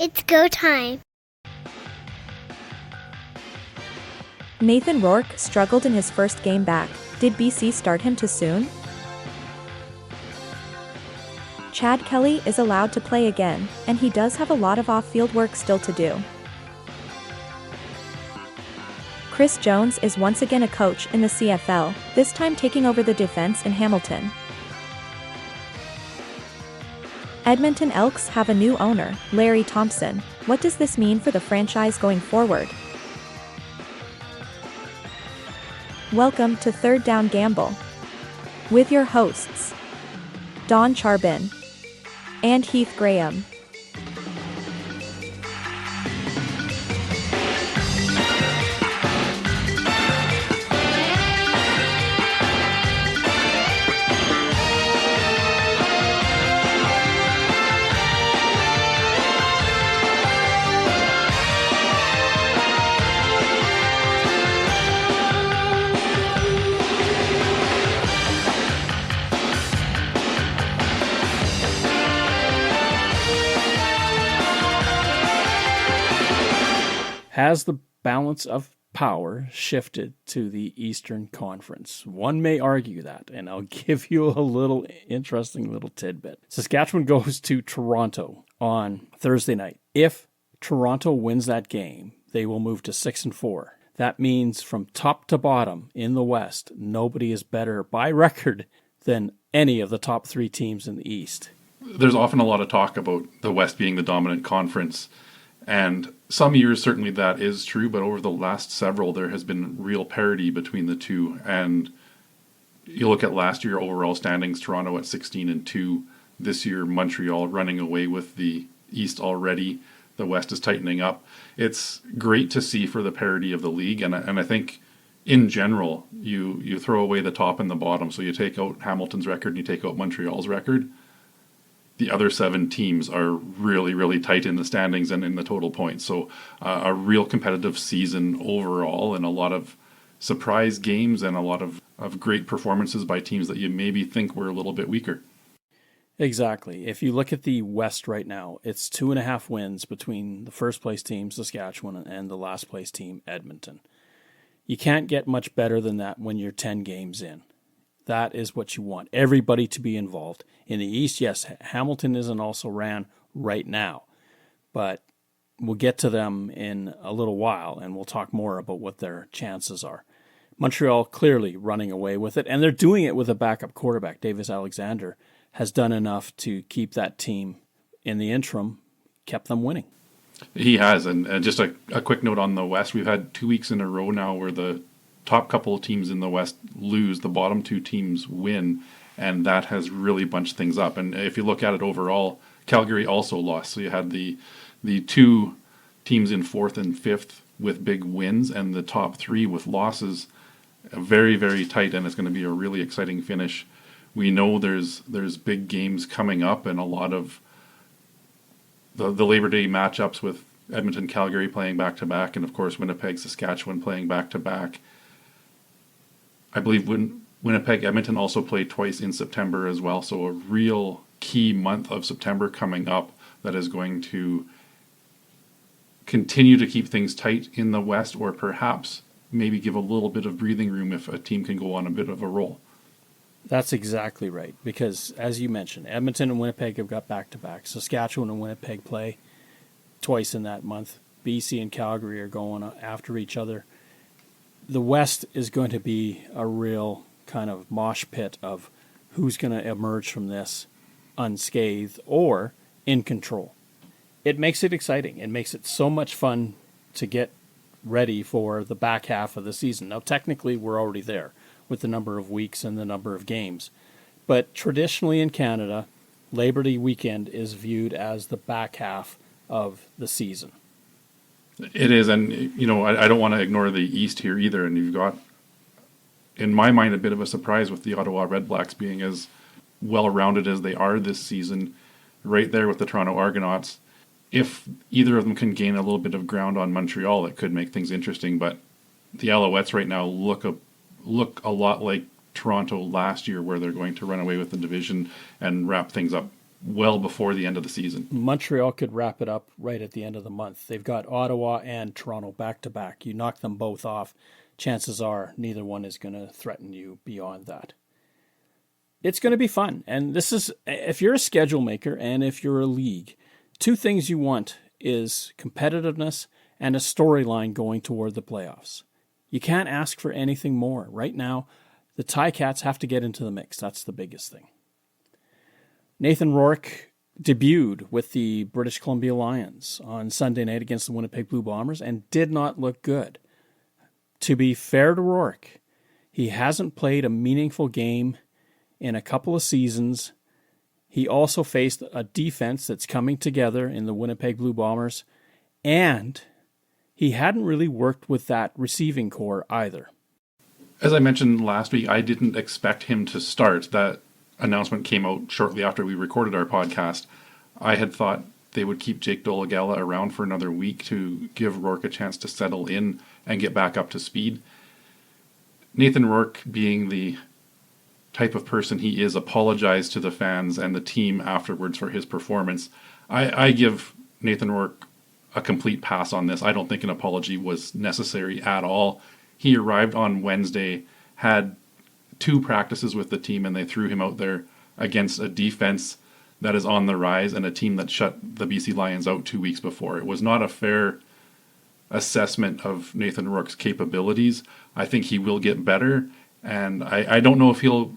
It's go time. Nathan Rourke struggled in his first game back. Did BC start him too soon? Chad Kelly is allowed to play again, and he does have a lot of off-field work still to do. Chris Jones is once again a coach in the CFL, this time taking over the defense in Hamilton. Edmonton Elks have a new owner, Larry Thompson. What does this mean for the franchise going forward? Welcome to Third Down Gamble with your hosts, Don Charbin and Heath Graham. Has the balance of power shifted to the Eastern Conference? One may argue that, and I'll give you a little interesting little tidbit. Saskatchewan goes to Toronto on Thursday night. If Toronto wins that game, they will move to 6-4. That means from top to bottom in the West, nobody is better by record than any of the top three teams in the East. There's often a lot of talk about the West being the dominant conference. And some years, certainly that is true, but over the last several, there has been real parity between the two. And you look at last year overall standings, Toronto at 16-2. This year, Montreal running away with the East already. The West is tightening up. It's great to see for the parity of the league. And I think in general, you throw away the top and the bottom. So you take out Hamilton's record and you take out Montreal's record. The other 7 teams are really, really tight in the standings and in the total points. So a real competitive season overall, and a lot of surprise games and a lot of great performances by teams that you maybe think were a little bit weaker. Exactly. If you look at the West right now, it's 2.5 wins between the first place team, Saskatchewan, and the last place team, Edmonton. You can't get much better than that when you're 10 games in. That is what you want. Everybody to be involved. In the East, yes, Hamilton isn't also ran right now, but we'll get to them in a little while, and we'll talk more about what their chances are. Montreal clearly running away with it, and they're doing it with a backup quarterback. Davis Alexander has done enough to keep that team in the interim, kept them winning. He has, and just a quick note on the West. We've had 2 weeks in a row now where the top couple of teams in the West lose, the bottom 2 teams win, and that has really bunched things up. And if you look at it overall, Calgary also lost. So you had the 2 teams in 4th and 5th with big wins, and the top 3 with losses. Very, very tight, and it's going to be a really exciting finish. We know there's big games coming up, and a lot of the Labor Day matchups with Edmonton, Calgary playing back-to-back, and of course Winnipeg, Saskatchewan playing back-to-back. I believe Winnipeg, Edmonton also play twice in September as well, so a real key month of September coming up that is going to continue to keep things tight in the West, or perhaps maybe give a little bit of breathing room if a team can go on a bit of a roll. That's exactly right, because as you mentioned, Edmonton and Winnipeg have got back-to-back. Saskatchewan and Winnipeg play twice in that month. BC and Calgary are going after each other. The West is going to be a real kind of mosh pit of who's going to emerge from this unscathed or in control. It makes it exciting. It makes it so much fun to get ready for the back half of the season. Now, technically, we're already there with the number of weeks and the number of games. But traditionally in Canada, Labor Day weekend is viewed as the back half of the season. It is, and I don't want to ignore the East here either. And you've got, in my mind, a bit of a surprise with the Ottawa Redblacks being as well-rounded as they are this season, right there with the Toronto Argonauts. If either of them can gain a little bit of ground on Montreal, it could make things interesting. But the Alouettes right now look a lot like Toronto last year, where they're going to run away with the division and wrap things up well before the end of the season. Montreal could wrap it up right at the end of the month. They've got Ottawa and Toronto back to back. You knock them both off, chances are neither one is going to threaten you beyond that. It's going to be fun. And this is, if you're a schedule maker and if you're a league, two things you want is competitiveness and a storyline going toward the playoffs. You can't ask for anything more. Right now, the Ticats have to get into the mix. That's the biggest thing. Nathan Rourke debuted with the British Columbia Lions on Sunday night against the Winnipeg Blue Bombers and did not look good. To be fair to Rourke, he hasn't played a meaningful game in a couple of seasons. He also faced a defense that's coming together in the Winnipeg Blue Bombers, and he hadn't really worked with that receiving core either. As I mentioned last week, I didn't expect him to start. That announcement came out shortly after we recorded our podcast. I had thought they would keep Jake Dolegala around for another week to give Rourke a chance to settle in and get back up to speed. Nathan Rourke, being the type of person he is, apologized to the fans and the team afterwards for his performance. I give Nathan Rourke a complete pass on this. I don't think an apology was necessary at all. He arrived on Wednesday, had 2 practices with the team, and they threw him out there against a defense that is on the rise and a team that shut the BC Lions out 2 weeks before. It was not a fair assessment of Nathan Rourke's capabilities. I think he will get better, and I don't know if he'll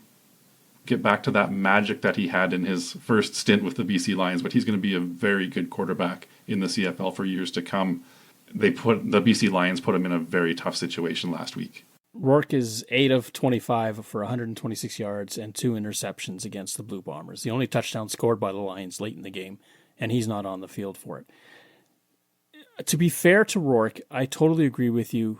get back to that magic that he had in his first stint with the BC Lions, but he's going to be a very good quarterback in the CFL for years to come. The BC Lions put him in a very tough situation last week. Rourke is 8 of 25 for 126 yards and 2 interceptions against the Blue Bombers. The only touchdown scored by the Lions late in the game, and he's not on the field for it. To be fair to Rourke, I totally agree with you.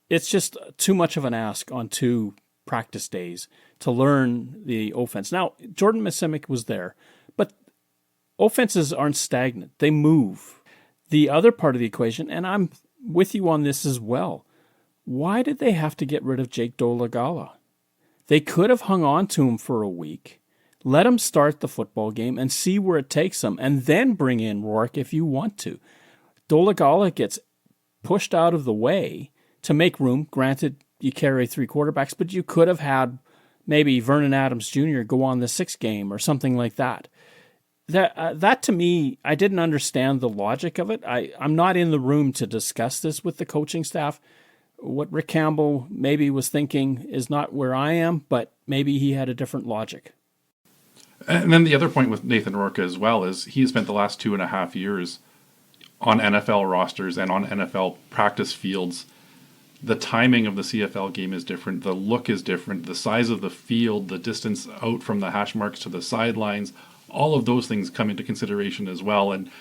It's just too much of an ask on 2 practice days to learn the offense. Now, Jordan Masoli was there, but offenses aren't stagnant. They move. The other part of the equation, and I'm with you on this as well, why did they have to get rid of Jake Dolegala? They could have hung on to him for a week, let him start the football game and see where it takes him, and then bring in Rourke if you want to. Dolegala gets pushed out of the way to make room. Granted, you carry 3 quarterbacks, but you could have had maybe Vernon Adams Jr. go on the 6th game or something like that. That to me, I didn't understand the logic of it. I'm not in the room to discuss this with the coaching staff. What Rick Campbell maybe was thinking is not where I am, but maybe he had a different logic. And then the other point with Nathan Rourke as well is he spent the last 2.5 years on NFL rosters and on NFL practice fields. The timing of the CFL game is different. The look is different. The size of the field, the distance out from the hash marks to the sidelines, all of those things come into consideration as well. And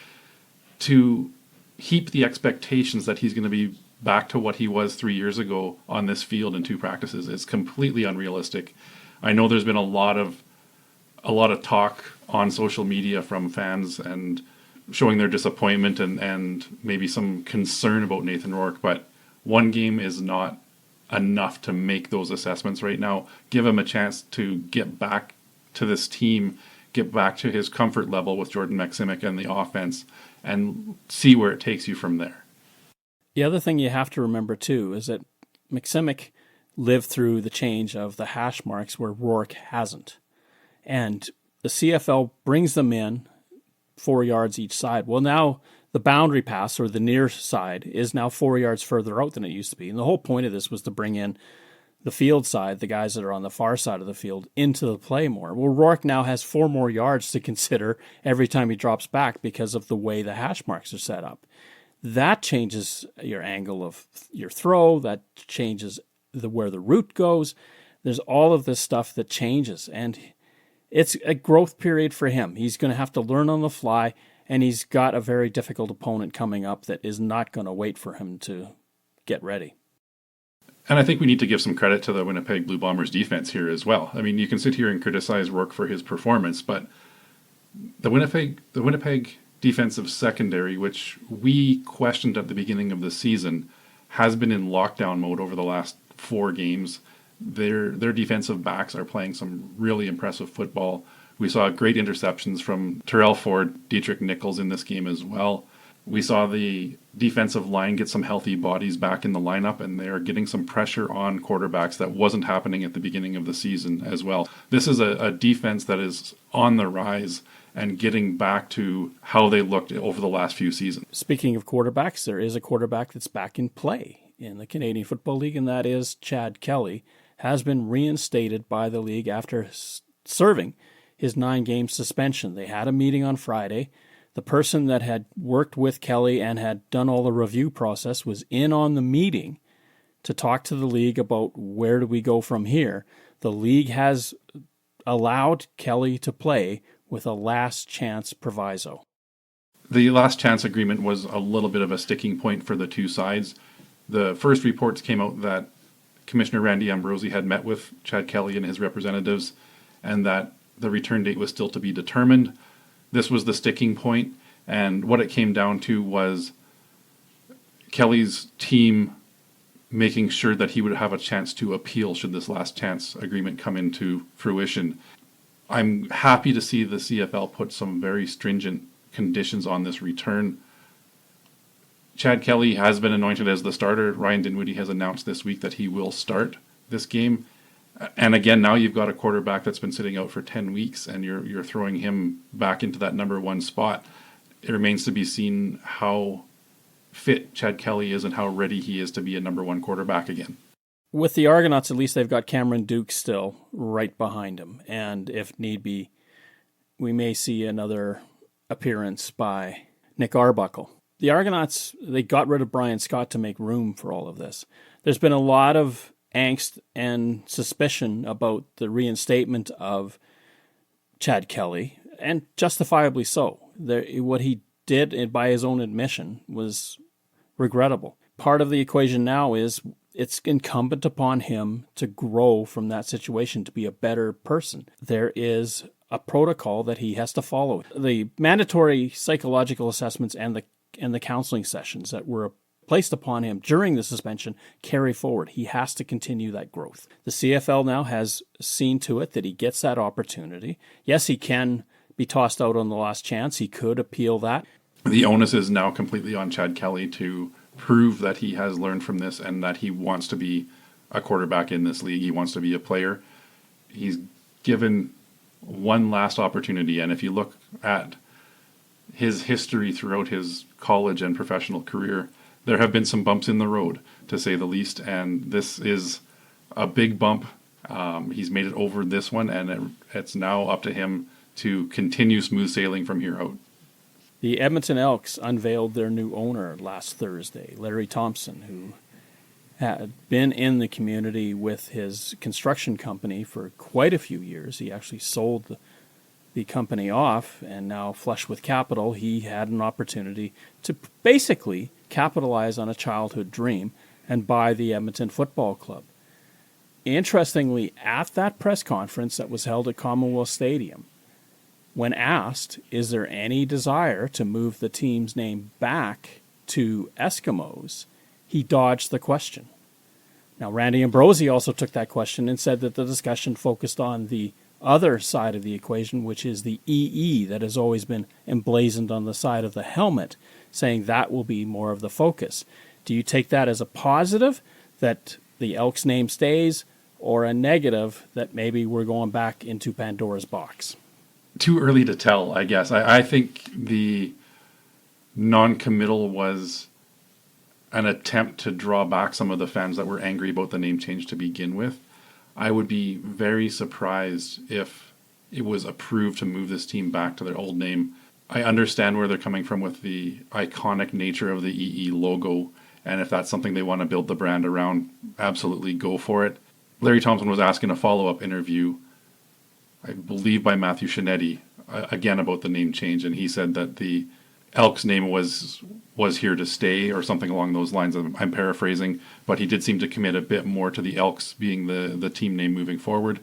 to heap the expectations that he's going to be back to what he was 3 years ago on this field in 2 practices is completely unrealistic. I know there's been a lot of talk on social media from fans and showing their disappointment and maybe some concern about Nathan Rourke, but one game is not enough to make those assessments right now. Give him a chance to get back to this team, get back to his comfort level with Jordan Masoli and the offense, and see where it takes you from there. The other thing you have to remember, too, is that Masoli lived through the change of the hash marks where Rourke hasn't. And the CFL brings them in 4 yards each side. Well, now the boundary pass, or the near side, is now 4 yards further out than it used to be. And the whole point of this was to bring in the field side, the guys that are on the far side of the field, into the play more. Well, Rourke now has 4 more yards to consider every time he drops back because of the way the hash marks are set up. That changes your angle of your throw. That changes where the route goes. There's all of this stuff that changes, and it's a growth period for him. He's going to have to learn on the fly, and he's got a very difficult opponent coming up that is not going to wait for him to get ready. And I think we need to give some credit to the Winnipeg Blue Bombers defense here as well. I mean, you can sit here and criticize Rourke for his performance, but the Winnipeg defensive secondary, which we questioned at the beginning of the season, has been in lockdown mode over the last 4 games. Their defensive backs are playing some really impressive football. We saw great interceptions from Terrell Ford, Dietrich Nichols in this game as well. We saw the defensive line get some healthy bodies back in the lineup, and they are getting some pressure on quarterbacks that wasn't happening at the beginning of the season as well. This is a defense that is on the rise and getting back to how they looked over the last few seasons. Speaking of quarterbacks, there is a quarterback that's back in play in the Canadian Football League, and that is Chad Kelly, has been reinstated by the league after serving his 9-game suspension. They had a meeting on Friday. The person that had worked with Kelly and had done all the review process was in on the meeting to talk to the league about where do we go from here. The league has allowed Kelly to play with a last chance proviso. The last chance agreement was a little bit of a sticking point for the two sides. The first reports came out that Commissioner Randy Ambrosie had met with Chad Kelly and his representatives, and that the return date was still to be determined. This was the sticking point, and what it came down to was Kelly's team making sure that he would have a chance to appeal should this last chance agreement come into fruition. I'm happy to see the CFL put some very stringent conditions on this return. Chad Kelly has been anointed as the starter. Ryan Dinwiddie has announced this week that he will start this game. And again, now you've got a quarterback that's been sitting out for 10 weeks, and you're throwing him back into that number one spot. It remains to be seen how fit Chad Kelly is and how ready he is to be a number one quarterback again. With the Argonauts, at least they've got Cameron Duke still right behind him. And if need be, we may see another appearance by Nick Arbuckle. The Argonauts, they got rid of Brian Scott to make room for all of this. There's been a lot of angst and suspicion about the reinstatement of Chad Kelly, and justifiably so. What he did, by his own admission, was regrettable. Part of the equation now is it's incumbent upon him to grow from that situation, to be a better person. There is a protocol that he has to follow. The mandatory psychological assessments and the counseling sessions that were placed upon him during the suspension carry forward. He has to continue that growth. The CFL now has seen to it that he gets that opportunity. Yes, he can be tossed out on the last chance. He could appeal that. The onus is now completely on Chad Kelly to prove that he has learned from this and that he wants to be a quarterback in this league. He wants to be a player. He's given one last opportunity, and if you look at his history throughout his college and professional career, there have been some bumps in the road, to say the least, and this is a big bump. He's made it over this one, and it's now up to him to continue smooth sailing from here out. The Edmonton Elks unveiled their new owner last Thursday, Larry Thompson, who had been in the community with his construction company for quite a few years. He actually sold the company off, and now flush with capital, he had an opportunity to basically capitalize on a childhood dream and buy the Edmonton Football Club. Interestingly, at that press conference that was held at Commonwealth Stadium, when asked, is there any desire to move the team's name back to Eskimos, he dodged the question. Now, Randy Ambrosie also took that question and said that the discussion focused on the other side of the equation, which is the EE that has always been emblazoned on the side of the helmet, saying that will be more of the focus. Do you take that as a positive, that the Elks name stays, or a negative, that maybe we're going back into Pandora's box? Too early to tell, I guess. I think the non-committal was an attempt to draw back some of the fans that were angry about the name change to begin with. I would be very surprised if it was approved to move this team back to their old name. I understand where they're coming from with the iconic nature of the EE logo, and if that's something they want to build the brand around, absolutely go for it. Larry Thompson was asked in a follow-up interview, I believe by Matthew Shinetti, again about the name change, and he said that the Elks name was here to stay or something along those lines. I'm paraphrasing, but he did seem to commit a bit more to the Elks being the team name moving forward.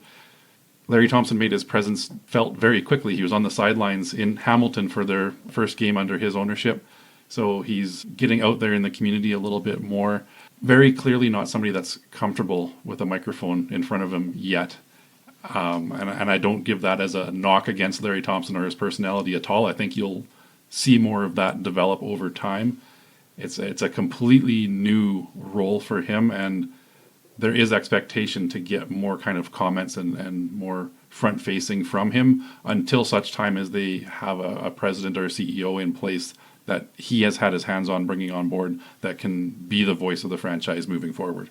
Larry Thompson made his presence felt very quickly. He was on the sidelines in Hamilton for their first game under his ownership, so he's getting out there in the community a little bit more. Very clearly not somebody that's comfortable with a microphone in front of him yet. And I don't give that as a knock against Larry Thompson or his personality at all. I think you'll see more of that develop over time. It's a completely new role for him, and there is expectation to get more kind of comments and more front facing from him until such time as they have a president or a CEO in place that he has had his hands on bringing on board that can be the voice of the franchise moving forward.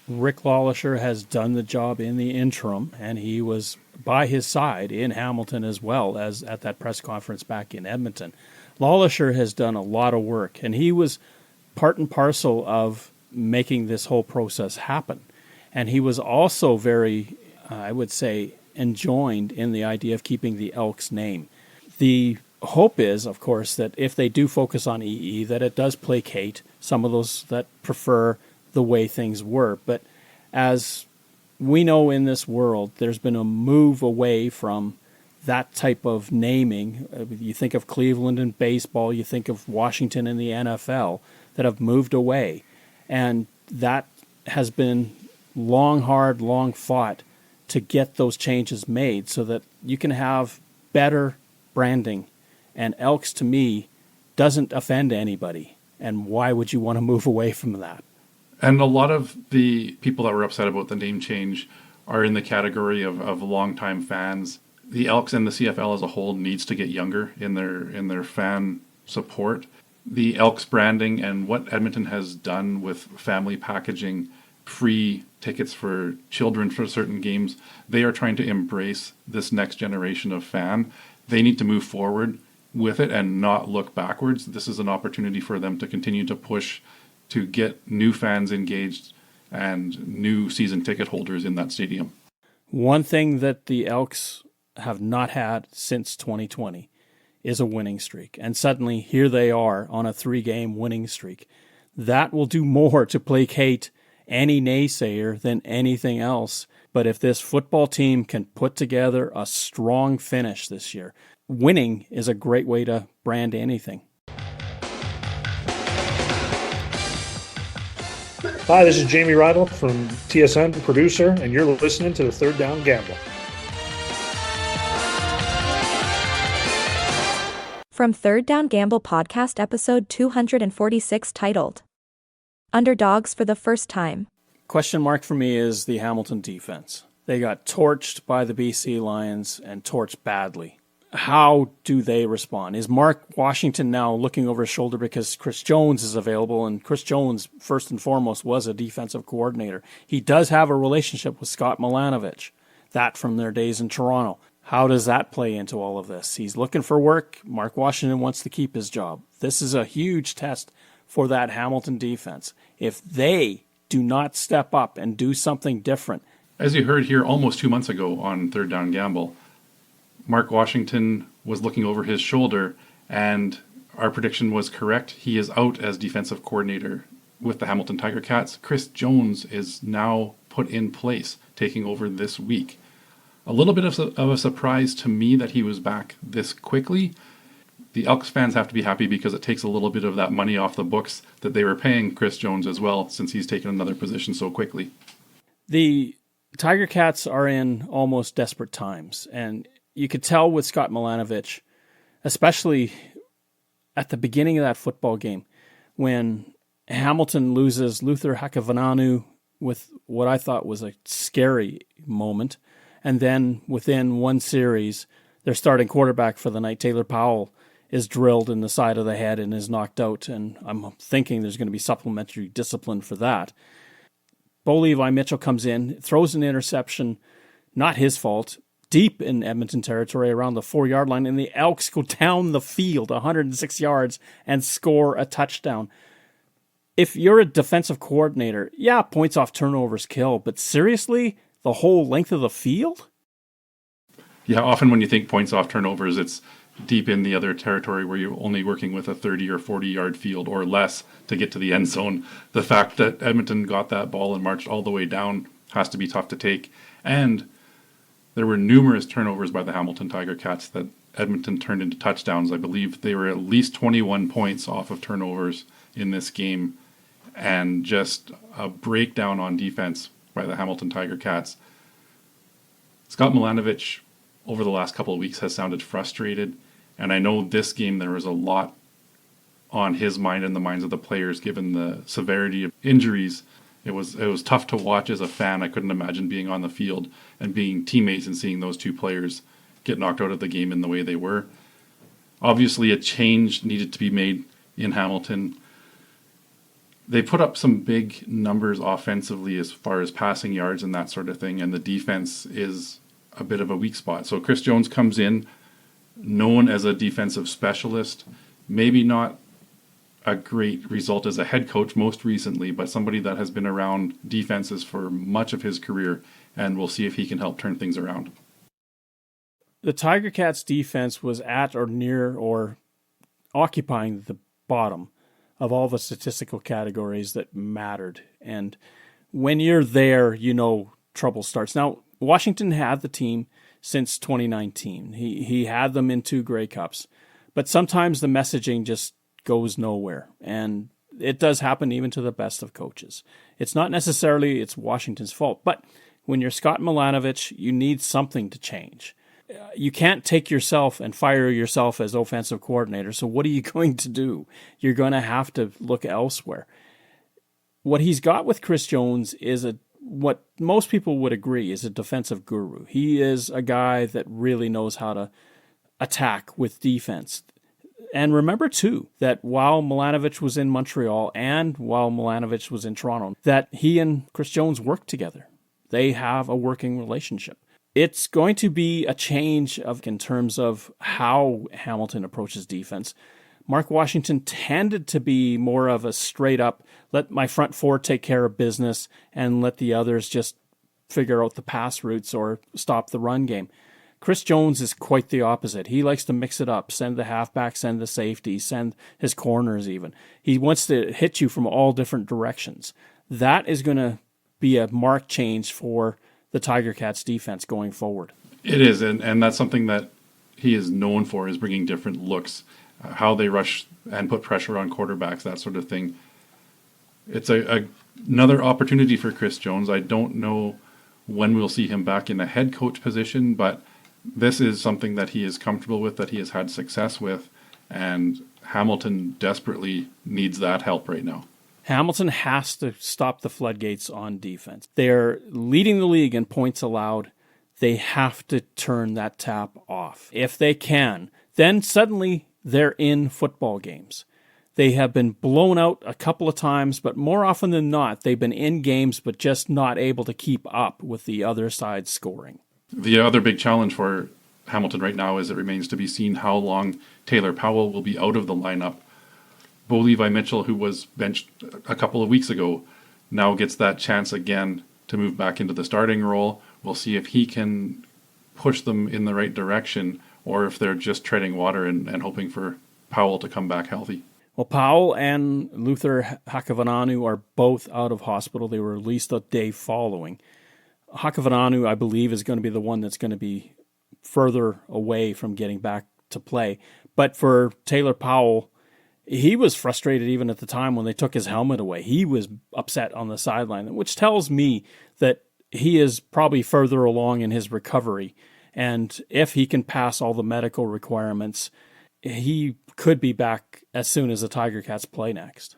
Rick Lauther has done the job in the interim, and he was by his side in Hamilton as well as at that press conference back in Edmonton. Lauther has done a lot of work, and he was part and parcel of making this whole process happen. And he was also very, I would say, enjoined in the idea of keeping the Elks name. The hope is, of course, that if they do focus on EE, that it does placate some of those that prefer the way things were. But as we know in this world, there's been a move away from that type of naming. You think of Cleveland in baseball, you think of Washington in the NFL, that have moved away. And that has been long fought to get those changes made so that you can have better branding. And Elks, to me, doesn't offend anybody. And why would you want to move away from that? And a lot of the people that were upset about the name change are in the category of longtime fans. The Elks and the CFL as a whole needs to get younger in their fan support. The Elks branding and what Edmonton has done with family packaging, free tickets for children for certain games, they are trying to embrace this next generation of fan. They need to move forward with it and not look backwards. This is an opportunity for them to continue to push to get new fans engaged and new season ticket holders in that stadium. One thing that the Elks have not had since 2020 is a winning streak. And suddenly here they are on a 3-game winning streak. That will do more to placate any naysayer than anything else. But if this football team can put together a strong finish this year, winning is a great way to brand anything. Hi, this is Jamie Riddle from TSN, producer, and you're listening to the Third Down Gamble. From Third Down Gamble podcast episode 246 titled Underdogs for the First Time. Question mark for me is the Hamilton defense. They got torched by the BC Lions and torched badly. How do they respond? Is Mark Washington now looking over his shoulder because Chris Jones is available? And Chris Jones, first and foremost, was a defensive coordinator. He does have a relationship with Scott Milanovich, that from their days in Toronto. How does that play into all of this? He's looking for work. Mark Washington wants to keep his job. This is a huge test for that Hamilton defense. If they do not step up and do something different. As you heard here almost 2 months ago on Third Down Gamble, Mark Washington was looking over his shoulder, and our prediction was correct. He is out as defensive coordinator with the Hamilton Tiger Cats. Chris Jones is now put in place, taking over this week. A little bit of a surprise to me that he was back this quickly. The Elks fans have to be happy because it takes a little bit of that money off the books that they were paying Chris Jones as well, since he's taken another position so quickly. The Tiger Cats are in almost desperate times, and you could tell with Scott Milanovich, especially at the beginning of that football game, when Hamilton loses Luther Hakavananu with what I thought was a scary moment, and then within one series, their starting quarterback for the night, Taylor Powell, is drilled in the side of the head and is knocked out, and I'm thinking there's going to be supplementary discipline for that. Bo Levi Mitchell comes in, throws an interception, not his fault, deep in Edmonton territory around the 4-yard line, and the Elks go down the field 106 yards and score a touchdown. If you're a defensive coordinator, yeah, points off turnovers kill, but seriously, the whole length of the field? Yeah, often when you think points off turnovers, it's deep in the other territory where you're only working with a 30 or 40-yard field or less to get to the end zone. The fact that Edmonton got that ball and marched all the way down has to be tough to take. And there were numerous turnovers by the Hamilton Tiger Cats that Edmonton turned into touchdowns. I believe they were at least 21 points off of turnovers in this game, and just a breakdown on defense by the Hamilton Tiger Cats. Scott Milanovic over the last couple of weeks has sounded frustrated, and I know this game there was a lot on his mind and the minds of the players given the severity of injuries. It was tough to watch as a fan. I couldn't imagine being on the field and being teammates and seeing those two players get knocked out of the game in the way they were. Obviously, a change needed to be made in Hamilton. They put up some big numbers offensively as far as passing yards and that sort of thing, and the defense is a bit of a weak spot. So Chris Jones comes in, known as a defensive specialist, maybe not a great result as a head coach most recently, but somebody that has been around defenses for much of his career, and we'll see if he can help turn things around. The Tiger Cats defense was at or near or occupying the bottom of all the statistical categories that mattered. And when you're there, you know trouble starts. Now, Washington had the team since 2019. He had them in 2 Grey Cups. But sometimes the messaging just goes nowhere. And it does happen even to the best of coaches. It's not necessarily it's Washington's fault. But when you're Scott Milanovic, you need something to change. You can't take yourself and fire yourself as offensive coordinator. So what are you going to do? You're going to have to look elsewhere. What he's got with Chris Jones is what most people would agree is a defensive guru. He is a guy that really knows how to attack with defense. And remember, too, that while Milanovic was in Montreal and while Milanovic was in Toronto, that he and Chris Jones worked together. They have a working relationship. It's going to be a change in terms of how Hamilton approaches defense. Mark Washington tended to be more of a straight up, let my front four take care of business and let the others just figure out the pass routes or stop the run game. Chris Jones is quite the opposite. He likes to mix it up, send the halfback, send the safety, send his corners even. He wants to hit you from all different directions. That is going to be a marked change for the Tiger Cats defense going forward. It is, and that's something that he is known for, is bringing different looks, how they rush and put pressure on quarterbacks, that sort of thing. It's another opportunity for Chris Jones. I don't know when we'll see him back in a head coach position, but this is something that he is comfortable with, that he has had success with, and Hamilton desperately needs that help right now. Hamilton has to stop the floodgates on defense. They're leading the league in points allowed. They have to turn that tap off. If they can, then suddenly they're in football games. They have been blown out a couple of times, but more often than not, they've been in games but just not able to keep up with the other side scoring. The other big challenge for Hamilton right now is it remains to be seen how long Taylor Powell will be out of the lineup. Bo Levi Mitchell, who was benched a couple of weeks ago, now gets that chance again to move back into the starting role. We'll see if he can push them in the right direction or if they're just treading water and hoping for Powell to come back healthy. Well, Powell and Luther Hakavananu are both out of hospital. They were released the day following. Hakavananu, I believe, is going to be the one that's going to be further away from getting back to play. But for Taylor Powell, he was frustrated even at the time when they took his helmet away. He was upset on the sideline, which tells me that he is probably further along in his recovery. And if he can pass all the medical requirements, he could be back as soon as the Tiger Cats play next.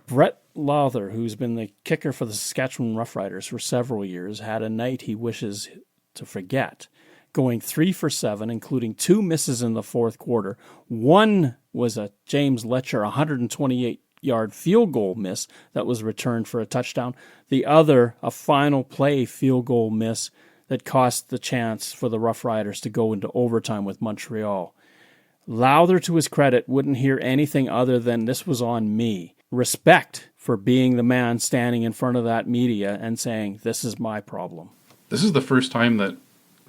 Brett Lauther, who's been the kicker for the Saskatchewan Roughriders for several years, had a night he wishes to forget, going 3 for 7, including 2 misses in the fourth quarter. One was a James Letcher 128-yard field goal miss that was returned for a touchdown. The other, a final play field goal miss that cost the chance for the Rough Riders to go into overtime with Montreal. Lauther, to his credit, wouldn't hear anything other than "this was on me." Respect for being the man standing in front of that media and saying, "this is my problem." This is the first time that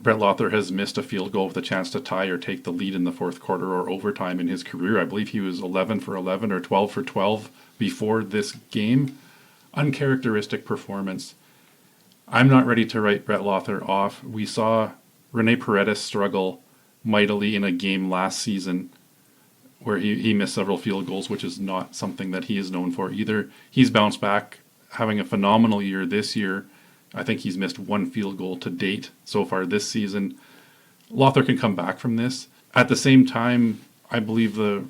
Brett Lauther has missed a field goal with a chance to tie or take the lead in the fourth quarter or overtime in his career. I believe he was 11 for 11 or 12 for 12 before this game. Uncharacteristic performance. I'm not ready to write Brett Lauther off. We saw Rene Paredes struggle mightily in a game last season where he missed several field goals, which is not something that he is known for either. He's bounced back, having a phenomenal year this year, I think he's missed one field goal to date so far this season. Lauther can come back from this. At the same time, I believe the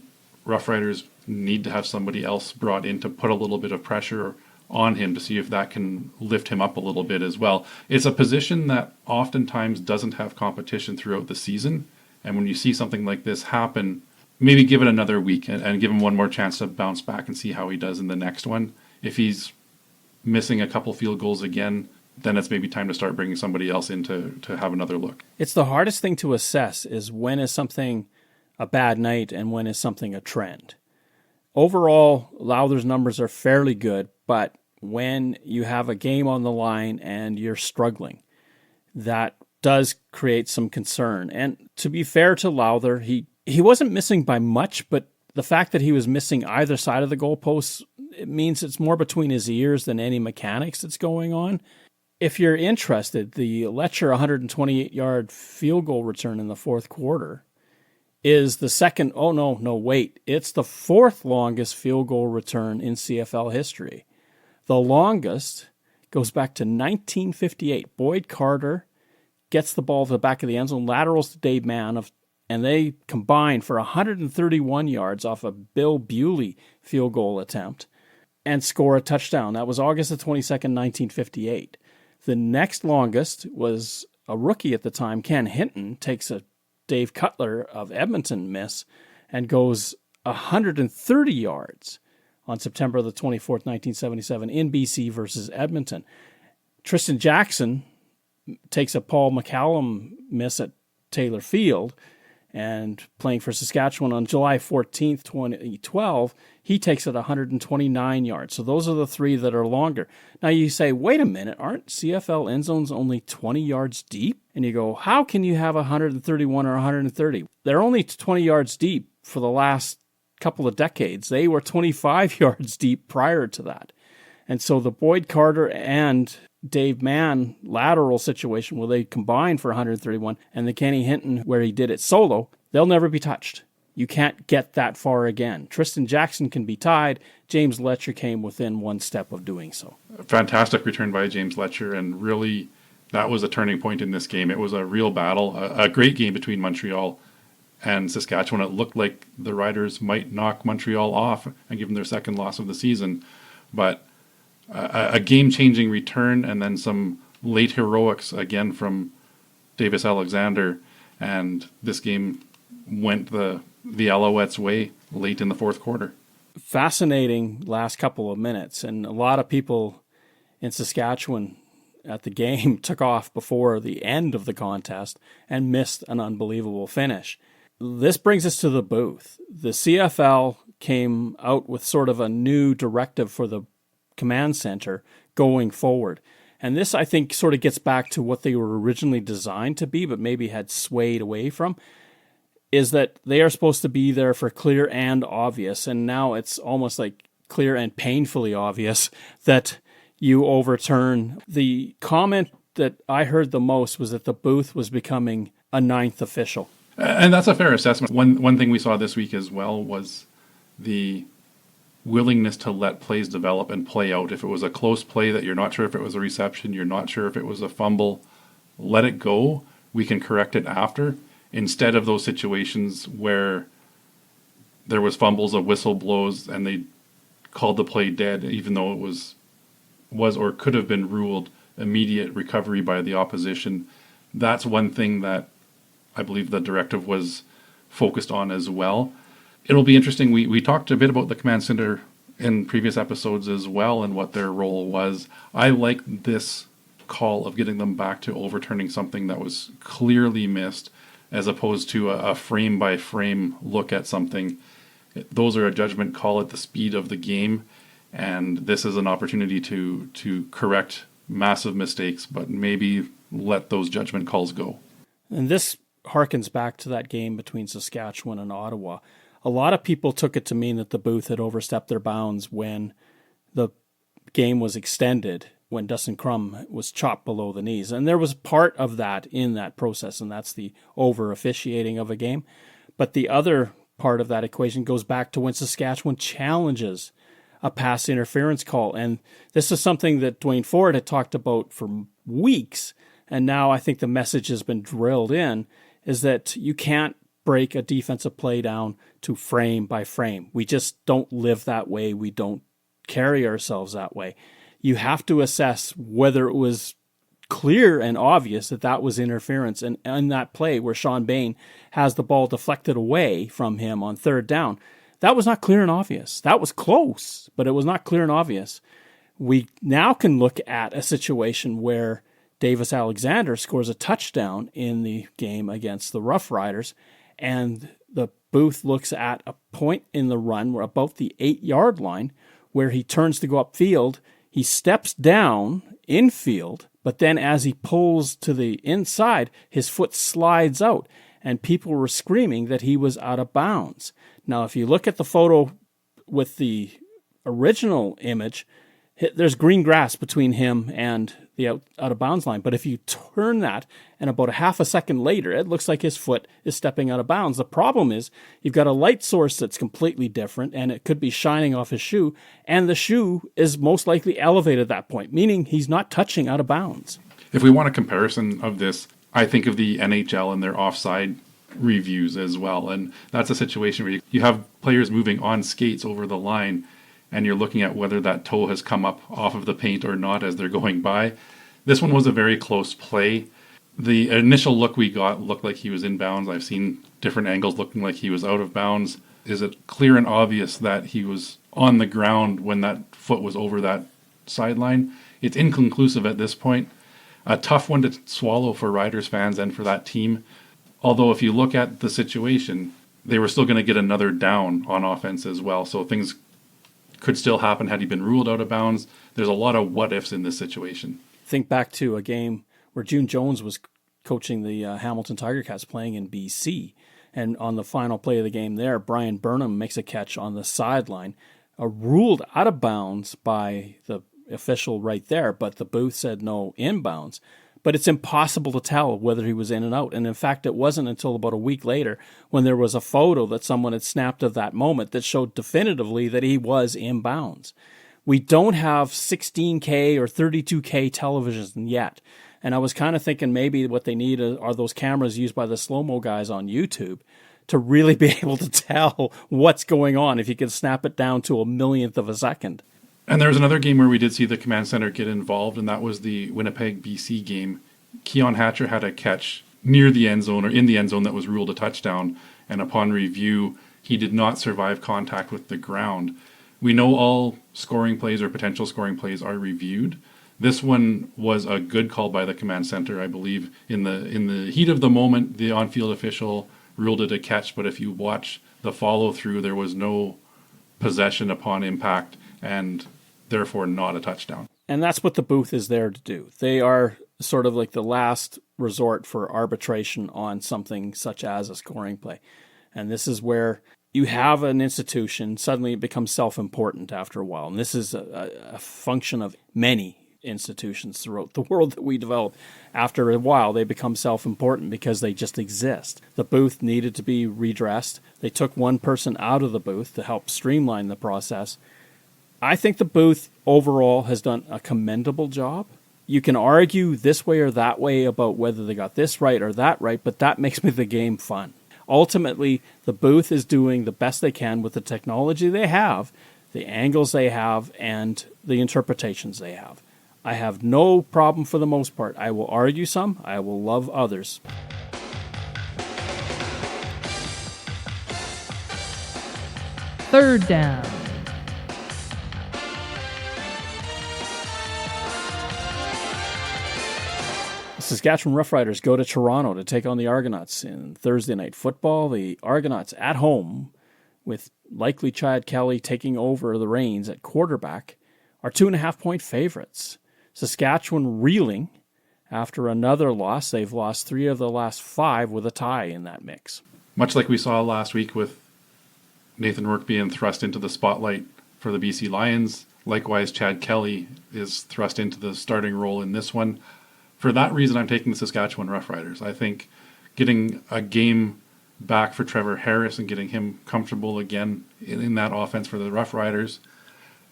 Rough Riders need to have somebody else brought in to put a little bit of pressure on him to see if that can lift him up a little bit as well. It's a position that oftentimes doesn't have competition throughout the season. And when you see something like this happen, maybe give it another week and give him one more chance to bounce back and see how he does in the next one. If he's missing a couple field goals again, then it's maybe time to start bringing somebody else in to have another look. It's the hardest thing to assess is when is something a bad night and when is something a trend. Overall, Lauther's numbers are fairly good, but when you have a game on the line and you're struggling, that does create some concern. And to be fair to Lauther, he wasn't missing by much, but the fact that he was missing either side of the goalposts, it means it's more between his ears than any mechanics that's going on. If you're interested, the Letcher 128-yard field goal return in the fourth quarter is the second, it's the fourth longest field goal return in CFL history. The longest goes back to 1958. Boyd Carter gets the ball to the back of the end zone, laterals to Dave Mann, and they combine for 131 yards off a Bill Bewley field goal attempt and score a touchdown. That was August the 22nd, 1958. The next longest was a rookie at the time, Ken Hinton, takes a Dave Cutler of Edmonton miss and goes 130 yards on September the 24th, 1977 in BC versus Edmonton. Tristan Jackson takes a Paul McCallum miss at Taylor Field, and playing for Saskatchewan on July 14th, 2012, he takes it 129 yards. So those are the three that are longer. Now you say, wait a minute, aren't CFL end zones only 20 yards deep? And you go, how can you have 131 or 130? They're only 20 yards deep for the last couple of decades. They were 25 yards deep prior to that. And so the Boyd Carter and Dave Mann lateral situation where they combined for 131 and the Kenny Hinton where he did it solo, they'll never be touched. You can't get that far again. Tristan Jackson can be tied. James Letcher came within one step of doing so. Fantastic return by James Letcher, and really that was a turning point in this game. It was a real battle, a great game between Montreal and Saskatchewan. It looked like the Riders might knock Montreal off and give them their second loss of the season, but a game-changing return, and then some late heroics again from Davis Alexander, and this game went the Alouettes' way late in the fourth quarter. Fascinating last couple of minutes, and a lot of people in Saskatchewan at the game took off before the end of the contest and missed an unbelievable finish. This brings us to the booth. The CFL came out with sort of a new directive for the command center going forward. And this, I think, sort of gets back to what they were originally designed to be, but maybe had swayed away from, is that they are supposed to be there for clear and obvious. And now it's almost like clear and painfully obvious that you overturn. The comment that I heard the most was that the booth was becoming a ninth official. And that's a fair assessment. One thing we saw this week as well was the willingness to let plays develop and play out. If it was a close play that you're not sure if it was a reception, you're not sure if it was a fumble, let it go. We can correct it after. Instead of those situations where there was fumbles, a whistle blows, and they called the play dead, even though it was or could have been ruled immediate recovery by the opposition. That's one thing that I believe the directive was focused on as well. It'll be interesting. We talked a bit about the command center in previous episodes as well and what their role was. I like this call of getting them back to overturning something that was clearly missed as opposed to a frame-by-frame look at something. Those are a judgment call at the speed of the game, and this is an opportunity to correct massive mistakes, but maybe let those judgment calls go. And this harkens back to that game between Saskatchewan and Ottawa. A lot of people took it to mean that the booth had overstepped their bounds when the game was extended, when Dustin Crum was chopped below the knees. And there was part of that in that process, and that's the over-officiating of a game. But the other part of that equation goes back to when Saskatchewan challenges a pass interference call. And this is something that Dwayne Ford had talked about for weeks. And now I think the message has been drilled in, is that you can't break a defensive play down to frame by frame. We just don't live that way. We don't carry ourselves that way. You have to assess whether it was clear and obvious that that was interference. And in that play where Sean Bain has the ball deflected away from him on third down, that was not clear and obvious. That was close, but it was not clear and obvious. We now can look at a situation where Davis Alexander scores a touchdown in the game against the Rough Riders, and the booth looks at a point in the run where about the 8-yard line where he turns to go upfield. He steps down infield, but then as he pulls to the inside, his foot slides out, and people were screaming that he was out of bounds. Now, if you look at the photo with the original image, there's green grass between him and the out of bounds line. But if you turn that, and about a half a second later, it looks like his foot is stepping out of bounds. The problem is you've got a light source that's completely different, and it could be shining off his shoe, and the shoe is most likely elevated at that point, meaning he's not touching out of bounds. If we want a comparison of this, I think of the NHL and their offside reviews as well. And that's a situation where you have players moving on skates over the line, and you're looking at whether that toe has come up off of the paint or not as they're going by. This one was a very close play. The initial look we got looked like he was in bounds. I've seen different angles looking like he was out of bounds. Is it clear and obvious that he was on the ground when that foot was over that sideline? It's inconclusive at this point. A tough one to swallow for Riders fans and for that team. Although if you look at the situation, they were still going to get another down on offense as well. So things could still happen had he been ruled out of bounds. There's a lot of what ifs in this situation. Think back to a game where June Jones was coaching the Hamilton Tiger Cats playing in BC. And on the final play of the game there, Brian Burnham makes a catch on the sideline, ruled out of bounds by the official right there, but the booth said no, inbounds. But it's impossible to tell whether he was in and out. And in fact, it wasn't until about a week later when there was a photo that someone had snapped of that moment that showed definitively that he was in bounds. We don't have 16K or 32K televisions yet. And I was kind of thinking maybe what they need are those cameras used by the slow-mo guys on YouTube to really be able to tell what's going on if you can snap it down to a millionth of a second. And there was another game where we did see the command center get involved, and that was the Winnipeg BC game. Keon Hatcher had a catch near the end zone or in the end zone that was ruled a touchdown, and upon review, he did not survive contact with the ground. We know all scoring plays or potential scoring plays are reviewed. This one was a good call by the command center, I believe. In the heat of the moment, the on-field official ruled it a catch, but if you watch the follow-through, there was no possession upon impact, and therefore not a touchdown. And that's what the booth is there to do. They are sort of like the last resort for arbitration on something such as a scoring play. And this is where you have an institution, suddenly it becomes self-important after a while. And this is a function of many institutions throughout the world that we develop. After a while, they become self-important because they just exist. The booth needed to be redressed. They took one person out of the booth to help streamline the process. I think the booth overall has done a commendable job. You can argue this way or that way about whether they got this right or that right, but that makes the game fun. Ultimately, the booth is doing the best they can with the technology they have, the angles they have, and the interpretations they have. I have no problem for the most part. I will argue some, I will love others. Third down. Saskatchewan Roughriders go to Toronto to take on the Argonauts in Thursday Night Football. The Argonauts at home, with likely Chad Kelly taking over the reins at quarterback, are 2.5-point favorites. Saskatchewan reeling after another loss. They've lost 3 of the last 5 with a tie in that mix. Much like we saw last week with Nathan Rourke being thrust into the spotlight for the BC Lions, likewise Chad Kelly is thrust into the starting role in this one. For that reason, I'm taking the Saskatchewan Roughriders. I think getting a game back for Trevor Harris and getting him comfortable again in that offense for the Roughriders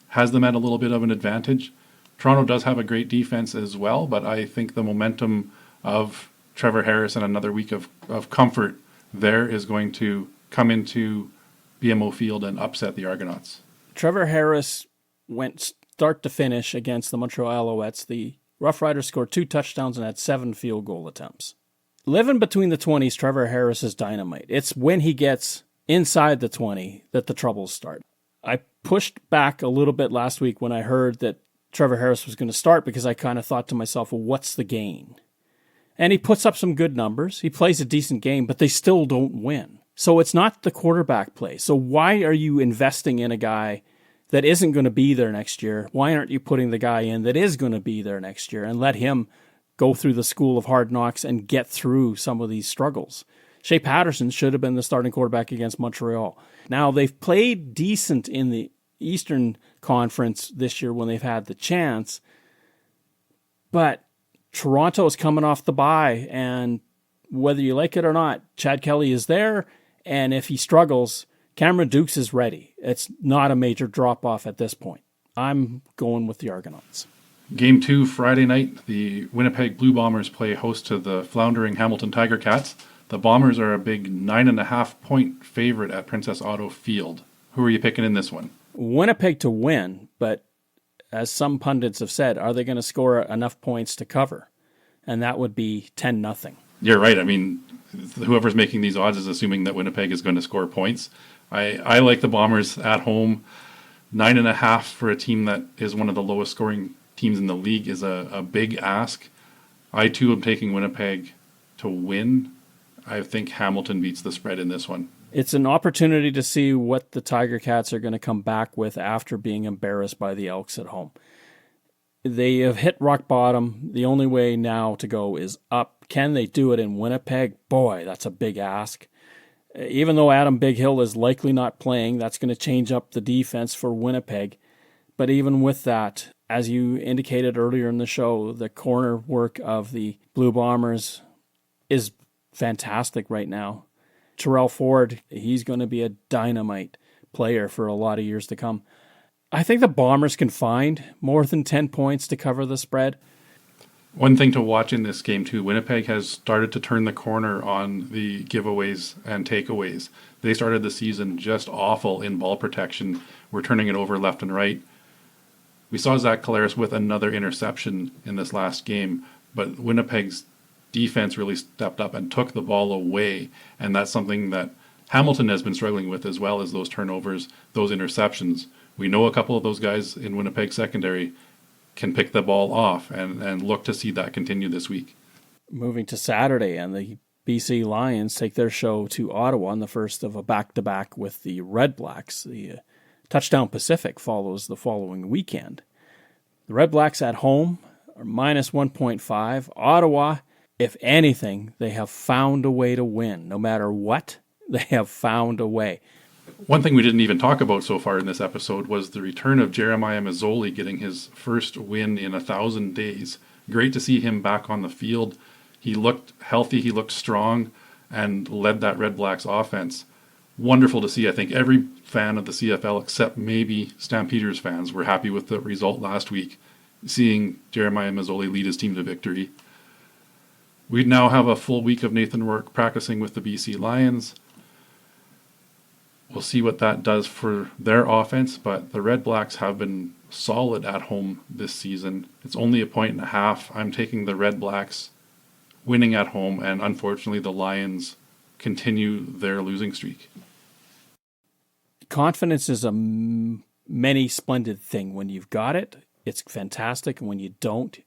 has them at a little bit of an advantage. Toronto does have a great defense as well, but I think the momentum of Trevor Harris and another week of comfort there is going to come into BMO Field and upset the Argonauts. Trevor Harris went start to finish against the Montreal Alouettes. The Rough Riders scored 2 touchdowns and had 7 field goal attempts. Living between the 20s, Trevor Harris is dynamite. It's when he gets inside the 20 that the troubles start. I pushed back a little bit last week when I heard that Trevor Harris was going to start because I kind of thought to myself, well, what's the gain? And he puts up some good numbers. He plays a decent game, but they still don't win. So it's not the quarterback play. So why are you investing in a guy that isn't going to be there next year? Why aren't you putting the guy in that is going to be there next year and let him go through the school of hard knocks and get through some of these struggles? Shea Patterson should have been the starting quarterback against Montreal. Now, they've played decent in the Eastern Conference this year when they've had the chance, but Toronto is coming off the bye, and whether you like it or not, Chad Kelly is there, and if he struggles, Cameron Dukes is ready. It's not a major drop-off at this point. I'm going with the Argonauts. Game 2, Friday night, the Winnipeg Blue Bombers play host to the floundering Hamilton Tiger Cats. The Bombers are a big 9.5-point favorite at Princess Auto Field. Who are you picking in this one? Winnipeg to win, but as some pundits have said, are they going to score enough points to cover? And that would be 10-0. You're right. I mean, whoever's making these odds is assuming that Winnipeg is going to score points. I like the Bombers at home. 9.5 for a team that is one of the lowest scoring teams in the league is a big ask. I too am taking Winnipeg to win. I think Hamilton beats the spread in this one. It's an opportunity to see what the Tiger Cats are going to come back with after being embarrassed by the Elks at home. They have hit rock bottom. The only way now to go is up. Can they do it in Winnipeg? Boy, that's a big ask. Even though Adam Big Hill is likely not playing, that's going to change up the defense for Winnipeg. But even with that, as you indicated earlier in the show, the corner work of the Blue Bombers is fantastic right now. Terrell Ford, he's going to be a dynamite player for a lot of years to come. I think the Bombers can find more than 10 points to cover the spread. One thing to watch in this game too, Winnipeg has started to turn the corner on the giveaways and takeaways. They started the season just awful in ball protection. We're turning it over left and right. We saw Zach Collaros with another interception in this last game, but Winnipeg's defense really stepped up and took the ball away, and that's something that Hamilton has been struggling with as well as those turnovers, those interceptions. We know a couple of those guys in Winnipeg secondary can pick the ball off and look to see that continue this week. Moving to Saturday, and the BC Lions take their show to Ottawa in the first of a back-to-back with the Red Blacks. The Touchdown Pacific follows the following weekend. The Red Blacks at home are minus 1.5. Ottawa, if anything, they have found a way to win. No matter what, they have found a way. One thing we didn't even talk about so far in this episode was the return of Jeremiah Masoli getting his first win in 1,000 days. Great to see him back on the field. He looked healthy, he looked strong, and led that Red Blacks offense. Wonderful to see. I think every fan of the CFL, except maybe Stampeders fans, were happy with the result last week, seeing Jeremiah Masoli lead his team to victory. We now have a full week of Nathan Rourke practicing with the BC Lions. We'll see what that does for their offense, but the Red Blacks have been solid at home this season. It's only 1.5 points. I'm taking the Red Blacks winning at home, and unfortunately the Lions continue their losing streak. Confidence is a many splendid thing. When you've got it, it's fantastic, and when you don't,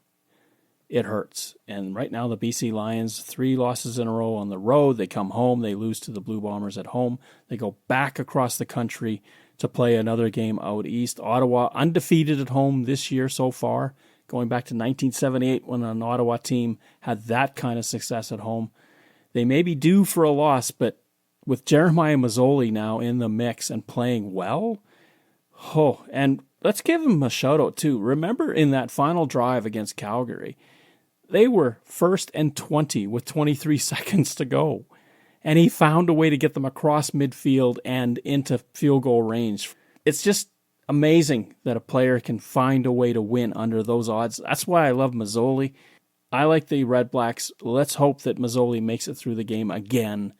it hurts. And right now the BC Lions, 3 losses in a row on the road. They come home, they lose to the Blue Bombers at home. They go back across the country to play another game out east. Ottawa, undefeated at home this year so far, going back to 1978 when an Ottawa team had that kind of success at home. They may be due for a loss, but with Jeremiah Masoli now in the mix and playing well, and let's give him a shout out too. Remember in that final drive against Calgary, they were 1st and 20 with 23 seconds to go. And he found a way to get them across midfield and into field goal range. It's just amazing that a player can find a way to win under those odds. That's why I love Masoli. I like the Red Blacks. Let's hope that Masoli makes it through the game again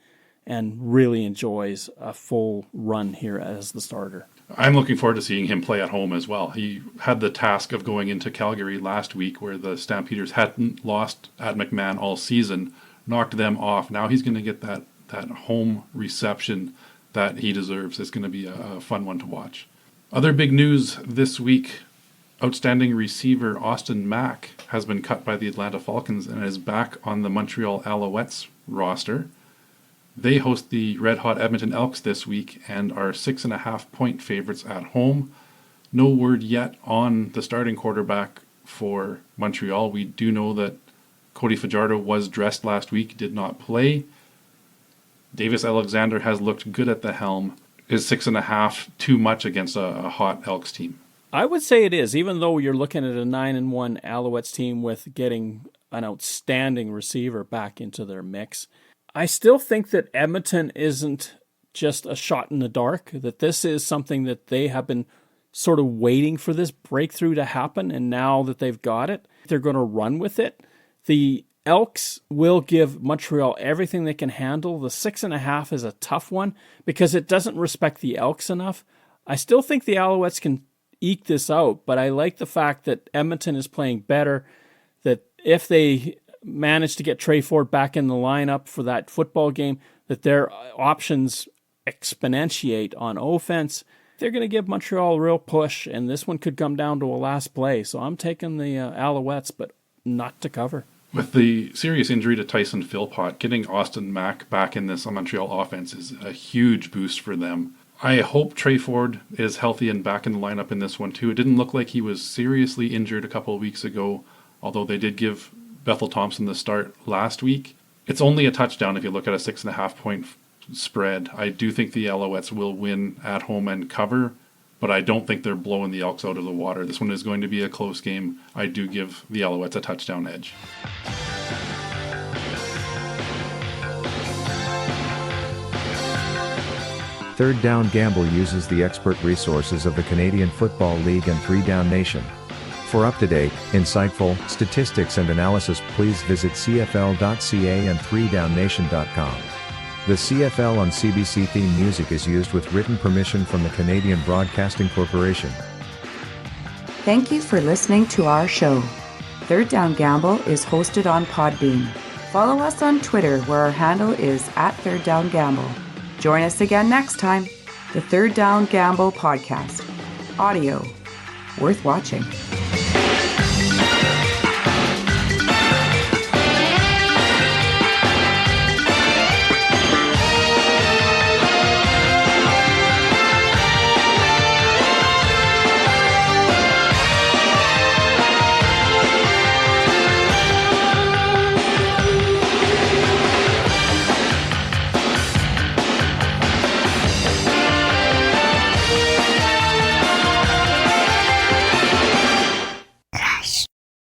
and really enjoys a full run here as the starter. I'm looking forward to seeing him play at home as well. He had the task of going into Calgary last week where the Stampeders hadn't lost at McMahon all season, knocked them off. Now he's going to get that home reception that he deserves. It's going to be a fun one to watch. Other big news this week, outstanding receiver Austin Mack has been cut by the Atlanta Falcons and is back on the Montreal Alouettes roster. They host the red-hot Edmonton Elks this week and are 6.5-point favorites at home. No word yet on the starting quarterback for Montreal. We do know that Cody Fajardo was dressed last week, did not play. Davis Alexander has looked good at the helm. Is 6.5 too much against a hot Elks team? I would say it is, even though you're looking at a 9-1 Alouettes team with getting an outstanding receiver back into their mix. I still think that Edmonton isn't just a shot in the dark, that this is something that they have been sort of waiting for this breakthrough to happen, and now that they've got it, they're going to run with it. The Elks will give Montreal everything they can handle. The 6.5 is a tough one because it doesn't respect the Elks enough. I still think the Alouettes can eke this out, but I like the fact that Edmonton is playing better, that if they manage to get Trey Ford back in the lineup for that football game, that their options exponentiate on offense. They're going to give Montreal a real push, and this one could come down to a last play. So I'm taking the Alouettes, but not to cover. With the serious injury to Tyson Philpott, getting Austin Mack back in this Montreal offense is a huge boost for them. I hope Trey Ford is healthy and back in the lineup in this one too. It didn't look like he was seriously injured a couple of weeks ago, although they did give Bethel Thompson the start last week. It's only a touchdown if you look at a 6.5-point spread. I do think the Alouettes will win at home and cover, but I don't think they're blowing the Elks out of the water. This one is going to be a close game. I do give the Alouettes a touchdown edge. Third Down Gamble uses the expert resources of the Canadian Football League and 3 Down Nation. For up-to-date, insightful statistics and analysis, please visit cfl.ca and 3downnation.com. The CFL on CBC theme music is used with written permission from the Canadian Broadcasting Corporation. Thank you for listening to our show. Third Down Gamble is hosted on Podbean. Follow us on Twitter where our handle is @ThirdDownGamble. Join us again next time. The Third Down Gamble podcast. Audio worth watching.